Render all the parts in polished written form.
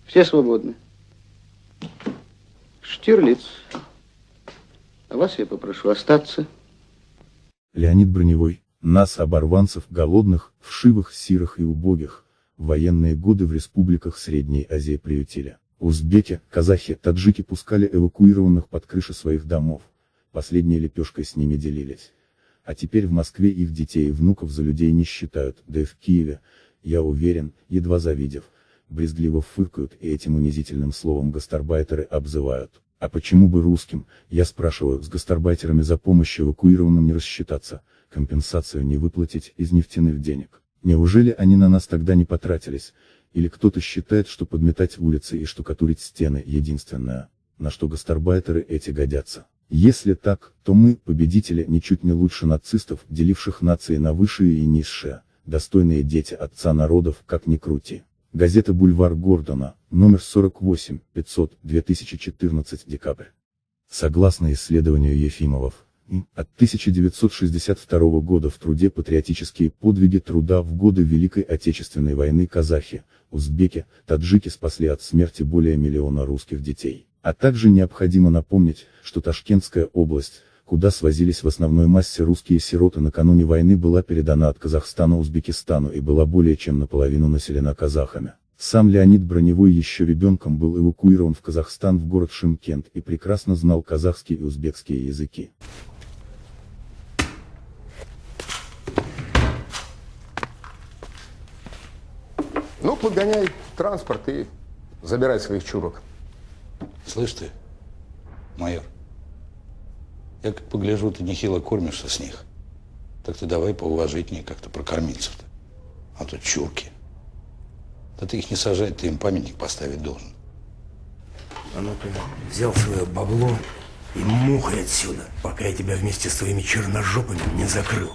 Все свободны. Штирлиц, а вас я попрошу остаться. Леонид Броневой. Нас, оборванцев, голодных, вшивых, сирых и убогих, в военные годы в республиках Средней Азии приютили. Узбеки, казахи, таджики пускали эвакуированных под крыши своих домов, последней лепешкой с ними делились. А теперь в Москве их детей и внуков за людей не считают, да и в Киеве, я уверен, едва завидев, брезгливо фыркают и этим унизительным словом гастарбайтеры обзывают. А почему бы русским, я спрашиваю, с гастарбайтерами за помощь эвакуированным не рассчитаться, компенсацию не выплатить из нефтяных денег? Неужели они на нас тогда не потратились? Или кто-то считает, что подметать улицы и штукатурить стены единственное, на что гастарбайтеры эти годятся? Если так, то мы, победители, ничуть не лучше нацистов, деливших нации на высшие и низшие, достойные дети отца народов, как ни крути. Газета «Бульвар Гордона», номер 48, 500, 2014, декабрь. Согласно исследованию Ефимовов, от 1962 года в труде «Патриотические подвиги труда в годы Великой Отечественной войны» казахи, узбеки, таджики спасли от смерти более миллиона русских детей. А также необходимо напомнить, что Ташкентская область, куда свозились в основной массе русские сироты накануне войны, была передана от Казахстана Узбекистану и была более чем наполовину населена казахами. Сам Леонид Броневой еще ребенком был эвакуирован в Казахстан в город Шымкент и прекрасно знал казахский и узбекские языки. Ну, подгоняй транспорт и забирай своих чурок. Слышь ты, майор, я как погляжу, ты нехило кормишься с них. Так ты давай поуважительнее как-то прокормиться-то. А то чурки. Да ты их не сажать, ты им памятник поставить должен. А ну-ка, взял свое бабло и мухай отсюда, пока я тебя вместе с твоими черножопами не закрыл.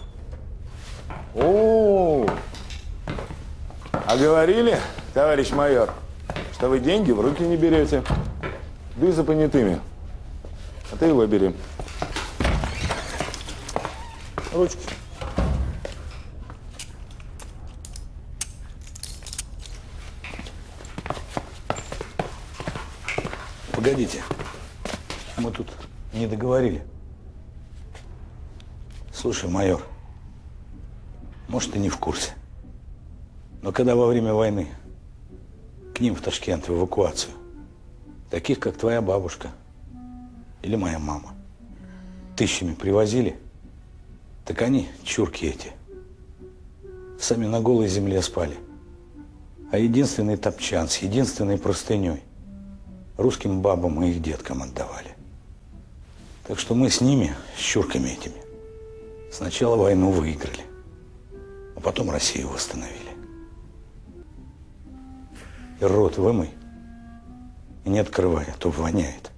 О, а говорили, товарищ майор, что вы деньги в руки не берете. Да и за понятыми. А ты его бери. Ручки. Погодите, мы тут не договорили. Слушай, майор, может, ты не в курсе, но когда во время войны к ним в Ташкент в эвакуацию таких, как твоя бабушка или моя мама, тысячами привозили, так они, чурки эти, сами на голой земле спали. А единственный топчан с единственной простыней русским бабам и их деткам отдавали. Так что мы с ними, с чурками этими, сначала войну выиграли, а потом Россию восстановили. И рот вымой и не открывай, а то воняет.